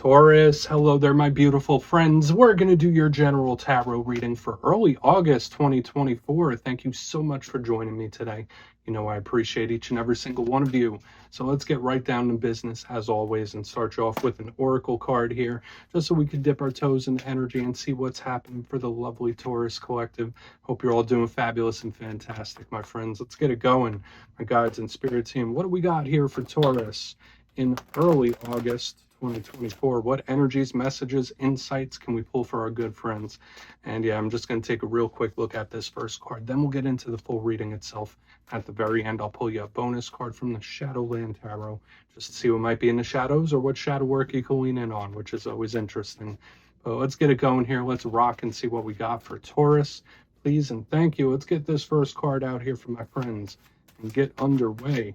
Taurus, hello there, my beautiful friends. We're going to do your general tarot reading for early August 2024. Thank you so much for joining me today. You know, I appreciate each and every single one of you. So let's get right down to business as always and start you off with an oracle card here, just so we can dip our toes in the energy and see what's happening for the lovely Taurus collective. Hope you're all doing fabulous and fantastic, my friends. Let's get it going. My guides and spirit team, what do we got here for Taurus in early August 2024? What energies, messages, insights can we pull for our good friends? And yeah, I'm just going to take a real quick look at this first card. Then we'll get into the full reading itself. At the very end, I'll pull you a bonus card from the Shadowland Tarot, just to see what might be in the shadows or what shadow work you can lean in on, which is always interesting. But let's get it going here. Let's rock and see what we got for Taurus. Please and thank you. Let's get this first card out here for my friends and get underway.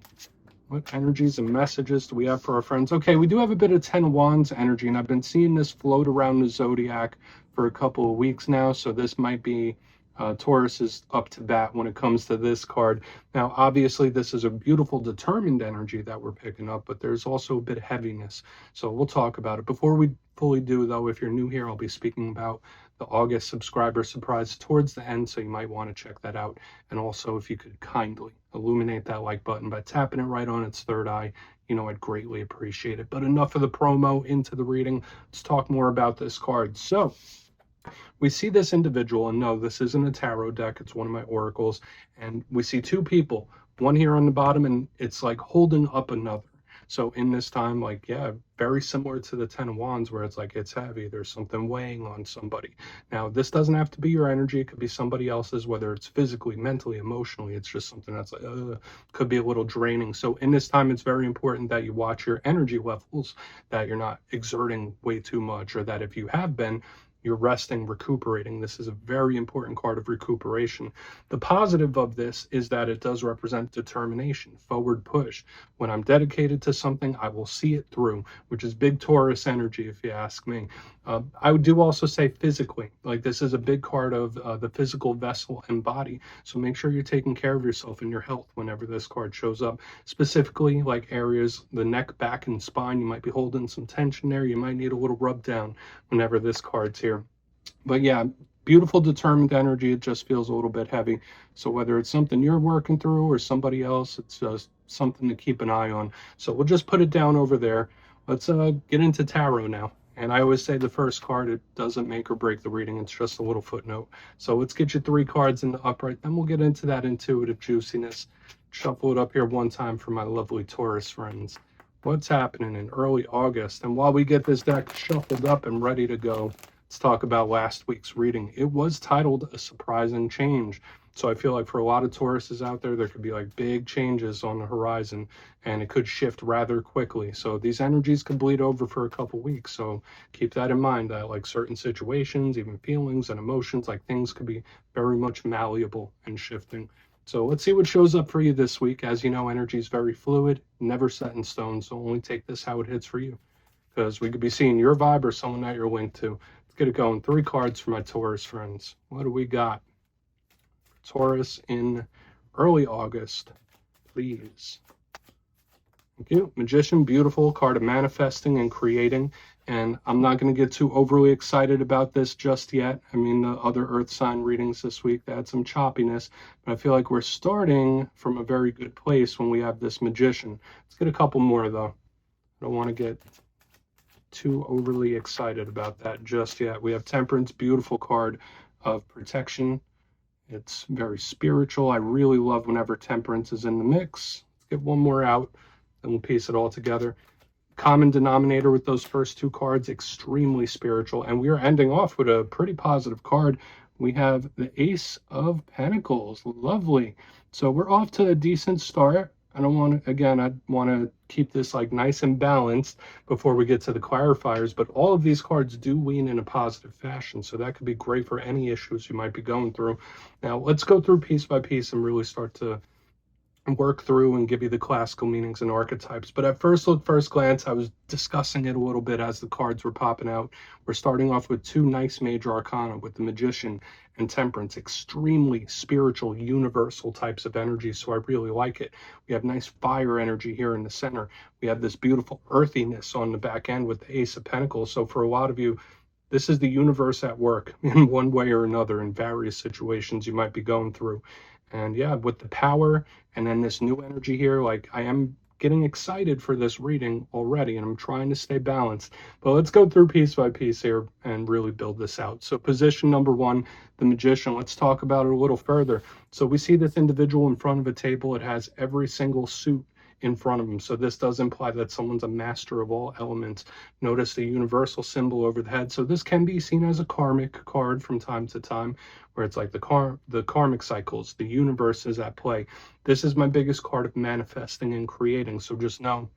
What energies and messages do we have for our friends? Okay, we do have a bit of 10 Wands energy, and I've been seeing this float around the zodiac for a couple of weeks now, so this might be Taurus is up to bat when it comes to this card. Now, obviously, this is a beautiful, determined energy that we're picking up, but there's also a bit of heaviness, so we'll talk about it. Before we fully do, though, if you're new here, I'll be speaking about the August subscriber surprise towards the end, so you might want to check that out. And also, if you could kindly illuminate that like button by tapping it right on its third eye, you know, I'd greatly appreciate it. But enough of the promo, into the reading. Let's talk more about this card. So we see this individual, and no, this isn't a tarot deck, it's one of my oracles, and we see two people, one here on the bottom, and it's like holding up another. So in this time, like, yeah, very similar to the 10 of Wands, where it's like it's heavy, there's something weighing on somebody. Now, this doesn't have to be your energy, it could be somebody else's, whether it's physically, mentally, emotionally. It's just something that's like, could be a little draining. So in this time, it's very important that you watch your energy levels, that you're not exerting way too much, or that if you have been, you're resting, recuperating. This is a very important card of recuperation. The positive of this is that it does represent determination, forward push. When I'm dedicated to something, I will see it through, which is big Taurus energy, if you ask me. I would do also say physically, like this is a big card of the physical vessel and body. So make sure you're taking care of yourself and your health whenever this card shows up. Specifically, like areas, the neck, back, and spine, you might be holding some tension there. You might need a little rub down whenever this card's here. But yeah, beautiful, determined energy. It just feels a little bit heavy. So whether it's something you're working through or somebody else, it's just something to keep an eye on. So we'll just put it down over there. Let's get into tarot now. And I always say the first card, it doesn't make or break the reading. It's just a little footnote. So let's get you 3 cards in the upright. Then we'll get into that intuitive juiciness. Shuffle it up here one time for my lovely Taurus friends. What's happening in early August? And while we get this deck shuffled up and ready to go, let's talk about last week's reading. It was titled A Surprising Change. So I feel like for a lot of Tauruses out there, there could be like big changes on the horizon, and it could shift rather quickly. So these energies could bleed over for a couple weeks. So keep that in mind, that like certain situations, even feelings and emotions, like things could be very much malleable and shifting. So let's see what shows up for you this week. As you know, energy is very fluid, never set in stone. So only take this how it hits for you, because we could be seeing your vibe or someone that you're linked to. Let's get it going. 3 cards for my Taurus friends. What do we got? Taurus in early August, please. Thank you. Magician, beautiful card of manifesting and creating. And I'm not going to get too overly excited about this just yet. I mean, the other earth sign readings this week, they had some choppiness, but I feel like we're starting from a very good place when we have this magician. Let's get a couple more though. I don't want to get too overly excited about that just yet. We have Temperance, beautiful card of protection. It's very spiritual. I really love whenever Temperance is in the mix. Let's get one more out, and we'll piece it all together. Common denominator with those first 2 cards, extremely spiritual. And we are ending off with a pretty positive card. We have the Ace of Pentacles. Lovely. So we're off to a decent start. I want to keep this like nice and balanced before we get to the clarifiers, but all of these cards do lean in a positive fashion, so that could be great for any issues you might be going through. Now let's go through piece by piece and really start to work through and give you the classical meanings and archetypes. But at first look, first glance, I was discussing it a little bit as the cards were popping out. We're starting off with two nice major arcana with the Magician and Temperance, extremely spiritual, universal types of energy. So I really like it. We have nice fire energy here in the center. We have this beautiful earthiness on the back end with the Ace of Pentacles. So for a lot of you, this is the universe at work in one way or another in various situations you might be going through. And yeah, with the power and then this new energy here, like I am getting excited for this reading already, and I'm trying to stay balanced. But let's go through piece by piece here and really build this out. So position number one, the Magician. Let's talk about it a little further. So we see this individual in front of a table. It has every single suit in front of him. So this does imply that someone's a master of all elements. Notice the universal symbol over the head. So this can be seen as a karmic card from time to time, where it's like the karmic cycles, the universe is at play. This is my biggest card of manifesting and creating. So just know,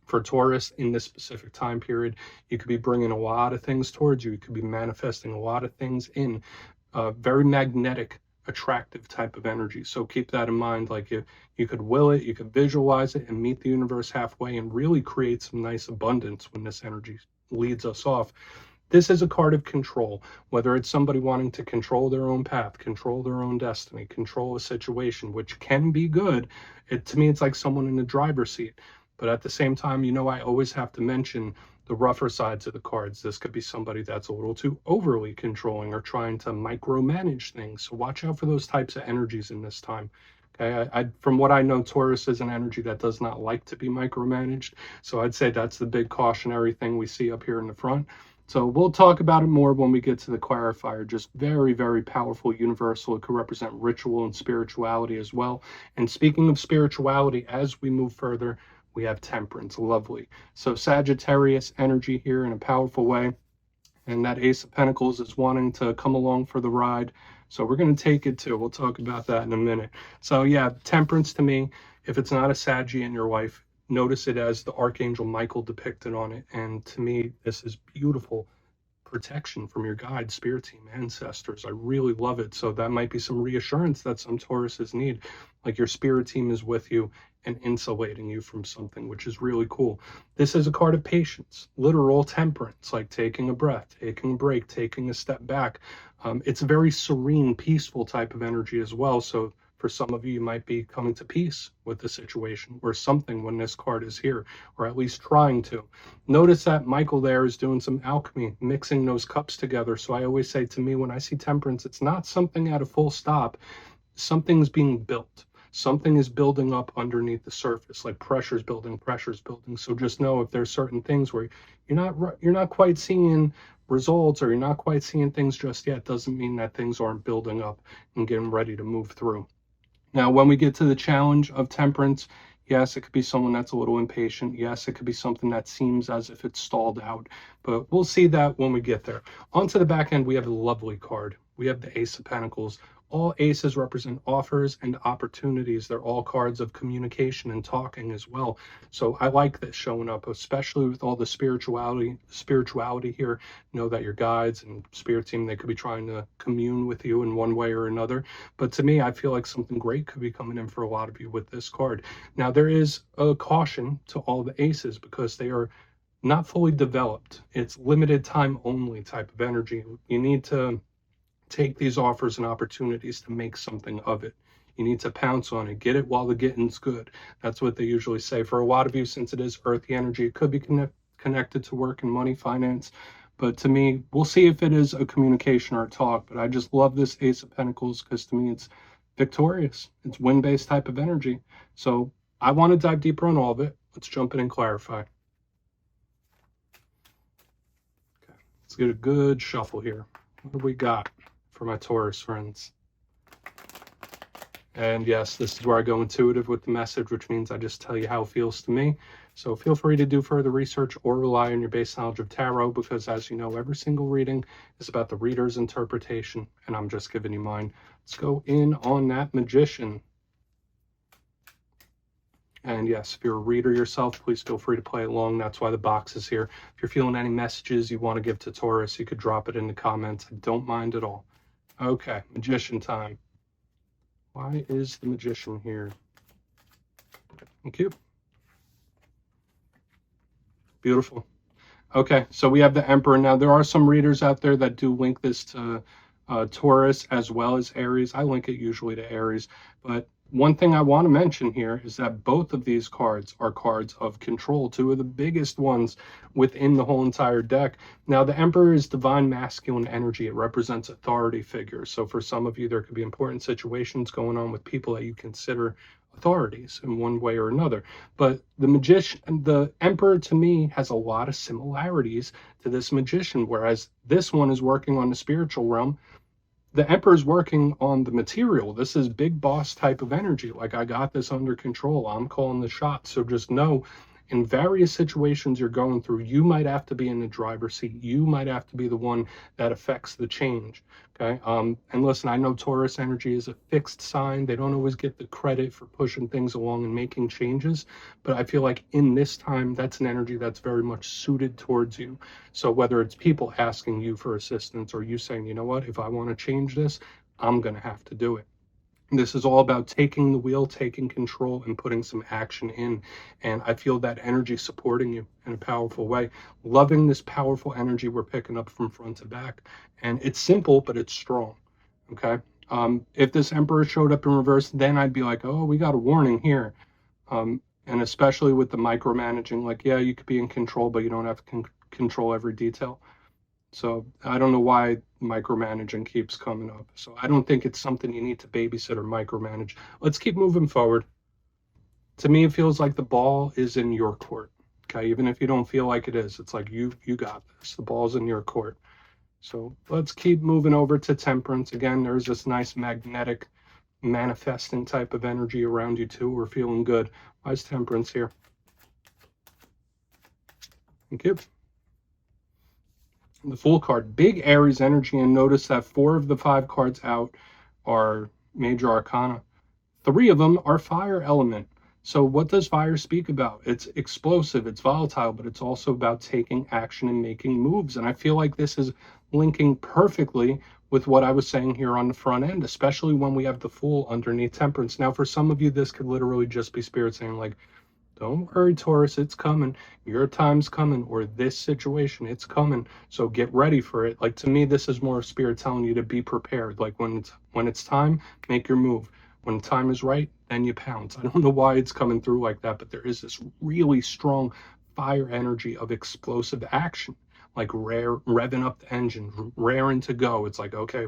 for Taurus in this specific time period, you could be bringing a lot of things towards you. You could be manifesting a lot of things in very magnetic, attractive type of energy. So keep that in mind. Like you could will it, you could visualize it and meet the universe halfway and really create some nice abundance when this energy leads us off. This is a card of control, whether it's somebody wanting to control their own path, control their own destiny, control a situation, which can be good. To me, it's like someone in the driver's seat. But at the same time, you know, I always have to mention the rougher sides of the cards. This could be somebody that's a little too overly controlling or trying to micromanage things. So watch out for those types of energies in this time. Okay, from what I know, Taurus is an energy that does not like to be micromanaged. So I'd say that's the big cautionary thing we see up here in the front. So we'll talk about it more when we get to the clarifier. Just very, very powerful universal. It could represent ritual and spirituality as well. And speaking of spirituality, as we move further, we have Temperance. Lovely. So Sagittarius energy here in a powerful way. And that Ace of Pentacles is wanting to come along for the ride. So we're going to take it too. We'll talk about that in a minute. So yeah, Temperance to me, if it's not a Saggy in your life, notice it as the Archangel Michael depicted on it. And to me, this is beautiful protection from your guides, spirit team, ancestors. I really love it. So that might be some reassurance that some Tauruses need. Like your spirit team is with you and insulating you from something, which is really cool. This is a card of patience, literal temperance, like taking a breath, taking a break, taking a step back. It's a very serene, peaceful type of energy as well. So for some of you, you might be coming to peace with the situation or something when this card is here, or at least trying to. Notice that Michael there is doing some alchemy, mixing those cups together. So I always say, to me, when I see Temperance, it's not something at a full stop. Something's being built. Something is building up underneath the surface, like pressure's building. So just know if there's certain things where you're not quite seeing results or you're not quite seeing things just yet, doesn't mean that things aren't building up and getting ready to move through. Now, when we get to the challenge of Temperance, yes, it could be someone that's a little impatient. Yes, it could be something that seems as if it's stalled out, but we'll see that when we get there. Onto the back end, we have a lovely card. We have the Ace of Pentacles. All aces represent offers and opportunities. They're all cards of communication and talking as well. So I like this showing up, especially with all the spirituality here. Know that your guides and spirit team, they could be trying to commune with you in one way or another. But to me, I feel like something great could be coming in for a lot of you with this card. Now, there is a caution to all the aces because they are not fully developed. It's limited time only type of energy. You need to take these offers and opportunities to make something of it. You need to pounce on it. Get it while the getting's good. That's what they usually say. For a lot of you, since it is earthy energy, it could be connected to work and money, finance. But to me, we'll see if it is a communication or a talk. But I just love this Ace of Pentacles because to me, it's victorious. It's win-based type of energy. So I want to dive deeper on all of it. Let's jump in and clarify. Okay, let's get a good shuffle here. What do we got for my Taurus friends? And yes, this is where I go intuitive with the message, which means I just tell you how it feels to me. So feel free to do further research or rely on your base knowledge of tarot, because as you know, every single reading is about the reader's interpretation, and I'm just giving you mine. Let's go in on that Magician. And yes, if you're a reader yourself, please feel free to play along. That's why the box is here. If you're feeling any messages you want to give to Taurus, you could drop it in the comments. I don't mind at all. Okay, Magician time. Why is the Magician here? Thank you. Beautiful. Okay, so we have the Emperor. Now, there are some readers out there that do link this to Taurus as well as Aries. I link it usually to Aries. But one thing I want to mention here is that both of these cards are cards of control, two of the biggest ones within the whole entire deck. Now, the Emperor is divine masculine energy. It represents authority figures. So for some of you, there could be important situations going on with people that you consider authorities in one way or another. But the Emperor to me has a lot of similarities to this Magician, whereas this one is working on the spiritual realm. The Emperor's working on the material. This is big boss type of energy. Like, I got this under control. I'm calling the shots. So just know, in various situations you're going through, you might have to be in the driver's seat. You might have to be the one that affects the change. Okay. And listen, I know Taurus energy is a fixed sign. They don't always get the credit for pushing things along and making changes. But I feel like in this time, that's an energy that's very much suited towards you. So whether it's people asking you for assistance or you saying, you know what, if I want to change this, I'm going to have to do it. This is all about taking the wheel, taking control, and putting some action in. And I feel that energy supporting you in a powerful way. Loving this powerful energy we're picking up from front to back. And it's simple, but it's strong. Okay. If this Emperor showed up in reverse, then I'd be like, oh, we got a warning here. And especially with the micromanaging, like, yeah, you could be in control, but you don't have to control every detail. So I don't know why micromanaging keeps coming up. So I don't think it's something you need to babysit or micromanage. Let's keep moving forward. To me, it feels like the ball is in your court. Okay, even if you don't feel like it is, it's like you got this. The ball's in your court. So let's keep moving over to Temperance. Again, there's this nice magnetic manifesting type of energy around you too. We're feeling good. Why is Temperance here? Thank you. The Fool card, big Aries energy, and notice that 4 of the 5 cards out are major arcana. 3 of them are fire element. So what does fire speak about? It's explosive, it's volatile, but it's also about taking action and making moves. And I feel like this is linking perfectly with what I was saying here on the front end, especially when we have the Fool underneath Temperance. Now, for some of you, this could literally just be Spirit saying, like, don't worry, Taurus, it's coming. Your time's coming, or this situation, it's coming. So get ready for it. Like, to me, this is more Spirit telling you to be prepared. Like, when it's time, make your move. When the time is right, then you pounce. I don't know why it's coming through like that, but there is this really strong fire energy of explosive action, like revving up the engine, raring to go. It's like, okay,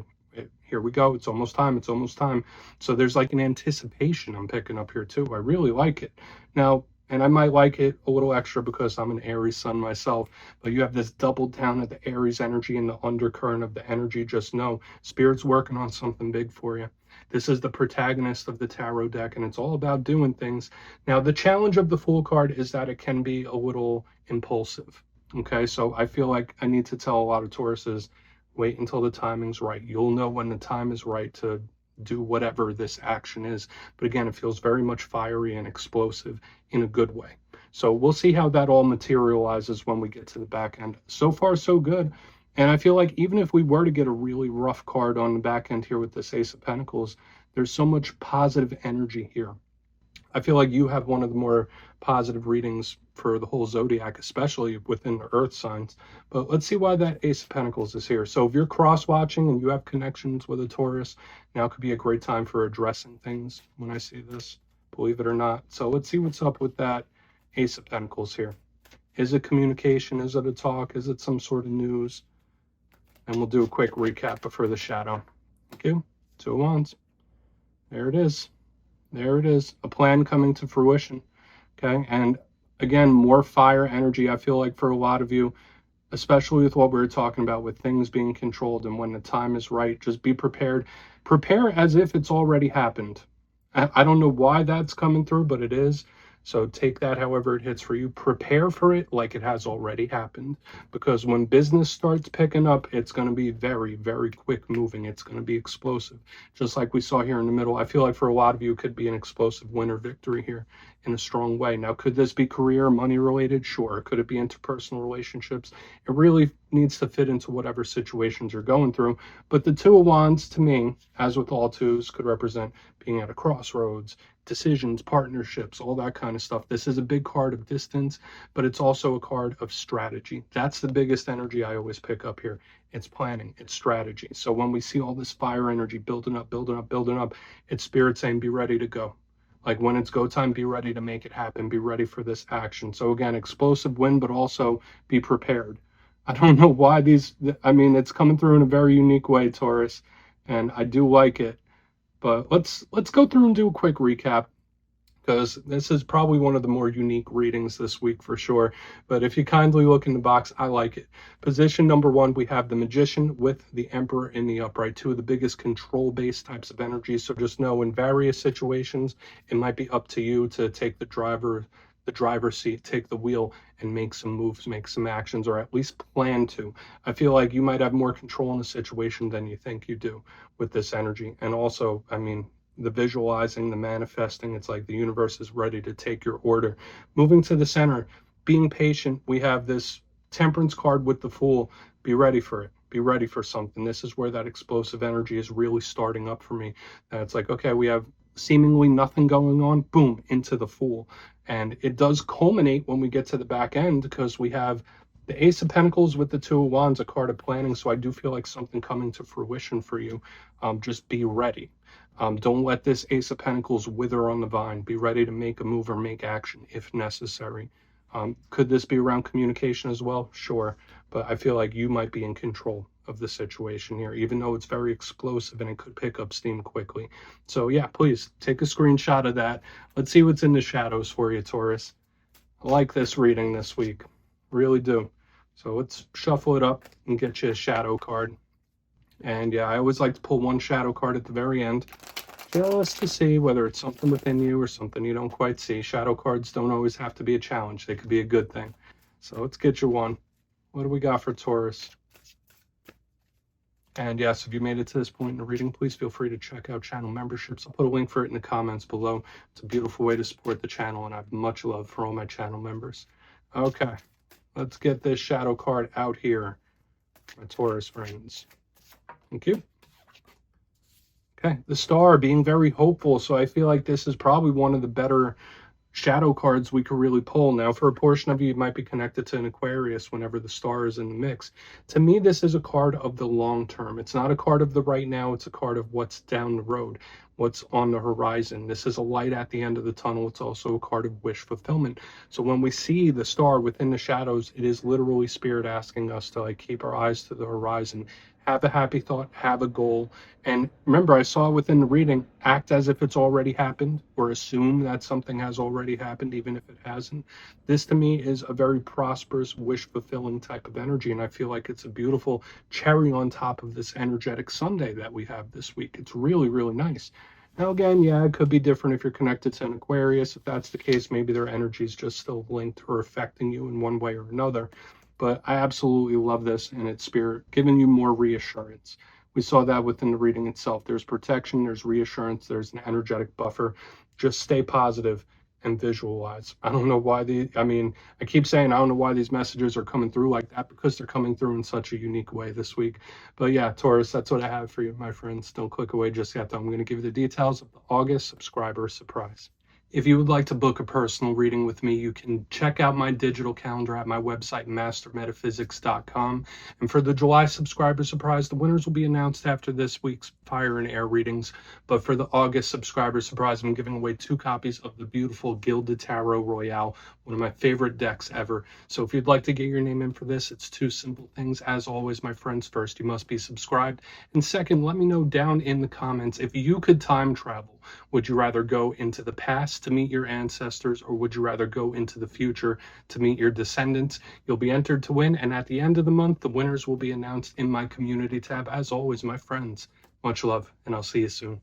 here we go. It's almost time. It's almost time. So there's like an anticipation I'm picking up here too. I really like it. Now, and I might like it a little extra because I'm an Aries sun myself, but you have this double down of the Aries energy and the undercurrent of the energy. Just know Spirit's working on something big for you. This is the protagonist of the tarot deck, and it's all about doing things. Now, the challenge of the Fool card is that it can be a little impulsive. Okay, so I feel like I need to tell a lot of Tauruses, wait until the timing's right. You'll know when the time is right to do whatever this action is. But again, it feels very much fiery and explosive in a good way. So we'll see how that all materializes when we get to the back end. So far, so good. And I feel like even if we were to get a really rough card on the back end here with this Ace of Pentacles, there's so much positive energy here. I feel like you have one of the more positive readings for the whole zodiac, especially within the earth signs. But let's see why that Ace of Pentacles is here. So if you're cross-watching and you have connections with a Taurus, now could be a great time for addressing things when I see this, believe it or not. So let's see what's up with that Ace of Pentacles here. Is it communication? Is it a talk? Is it some sort of news? And we'll do a quick recap before the shadow. Okay, 2 of Wands. There it is. There it is. A plan coming to fruition. Okay, and again, more fire energy. I feel like for a lot of you, especially with what we were talking about with things being controlled and when the time is right, just be prepared. Prepare as if it's already happened. I don't know why that's coming through, but it is. So take that however it hits for you. Prepare for it like it has already happened. Because when business starts picking up, it's going to be very, very quick moving. It's going to be explosive. Just like we saw here in the middle. I feel like for a lot of you, it could be an explosive win or victory here in a strong way. Now, could this be career, money related? Sure. Could it be interpersonal relationships? It really needs to fit into whatever situations you're going through. But the 2 of Wands, to me, as with all twos, could represent being at a crossroads, decisions, partnerships, all that kind of stuff. This is a big card of distance, but it's also a card of strategy. That's the biggest energy I always pick up here. It's planning, it's strategy. So when we see all this fire energy building up, building up, building up, it's spirit saying, be ready to go. Like when it's go time, be ready to make it happen. Be ready for this action. So again, explosive win, but also be prepared. I don't know why these, I mean, it's coming through in a very unique way, Taurus, and I do like it. But let's go through and do a quick recap, because this is probably one of the more unique readings this week for sure. But if you kindly look in the box, I like it. Position number 1, we have the Magician with the Emperor in the upright, 2 of the biggest control-based types of energies. So just know in various situations, it might be up to you to take the driver's seat, take the wheel, and make some moves, make some actions, or at least plan to. I feel like you might have more control in the situation than you think you do with this energy. And also, I mean, the visualizing, the manifesting, it's like the universe is ready to take your order. Moving to the center, being patient, we have this Temperance card with the Fool. Be ready for it. Be ready for something. This is where that explosive energy is really starting up for me. It's like, okay, we have seemingly nothing going on, boom, into the Fool. And it does culminate when we get to the back end, because we have the Ace of Pentacles with the Two of Wands, a card of planning. So I do feel like something coming to fruition for you. Just be ready. Don't let this Ace of Pentacles wither on the vine. Be ready to make a move or make action if necessary. Could this be around communication as well? Sure. But I feel like you might be in control of the situation here, even though it's very explosive and it could pick up steam quickly. So yeah, please take a screenshot of that. Let's see what's in the shadows for you, Taurus. I like this reading this week. Really do. So let's shuffle it up and get you a shadow card. And yeah, I always like to pull one shadow card at the very end, just to see whether it's something within you or something you don't quite see. Shadow cards don't always have to be a challenge. They could be a good thing. So let's get you one. What do we got for Taurus? And yes, if you made it to this point in the reading, please feel free to check out channel memberships. I'll put a link for it in the comments below. It's a beautiful way to support the channel, and I have much love for all my channel members. Okay, let's get this shadow card out here, my Taurus friends. Thank you. Okay, the Star, being very hopeful. So I feel like this is probably one of the better shadow cards we could really pull. Now, for a portion of you, it might be connected to an Aquarius whenever the Star is in the mix. To me, this is a card of the long term. It's not a card of the right now. It's a card of what's down the road, what's on the horizon. This is a light at the end of the tunnel. It's also a card of wish fulfillment. So when we see the Star within the shadows, it is literally Spirit asking us to like keep our eyes to the horizon, have a happy thought, have a goal. And remember, I saw within the reading, act as if it's already happened, or assume that something has already happened, even if it hasn't. This to me is a very prosperous, wish fulfilling type of energy. And I feel like it's a beautiful cherry on top of this energetic Sunday that we have this week. It's really, really nice. Now, again, yeah, it could be different if you're connected to an Aquarius. If that's the case, maybe their energy is just still linked or affecting you in one way or another. But I absolutely love this, and it's Spirit giving you more reassurance. We saw that within the reading itself. There's protection, there's reassurance, there's an energetic buffer. Just stay positive and visualize. I don't know why I keep saying I don't know why these messages are coming through like that, because they're coming through in such a unique way this week. But yeah, Taurus, that's what I have for you, my friends. Don't click away just yet, though. I'm going to give you the details of the August subscriber surprise. If you would like to book a personal reading with me, you can check out my digital calendar at my website, mastermetaphysics.com. And for the July subscriber surprise, the winners will be announced after this week's Fire and Air readings. But for the August subscriber surprise, I'm giving away 2 copies of the beautiful Gilded Tarot Royale, one of my favorite decks ever. So if you'd like to get your name in for this, it's 2 simple things. As always, my friends, first, you must be subscribed. And second, let me know down in the comments, if you could time travel, would you rather go into the past to meet your ancestors, or would you rather go into the future to meet your descendants? You'll be entered to win, and at the end of the month, the winners will be announced in my community tab. As always, my friends, much love, and I'll see you soon.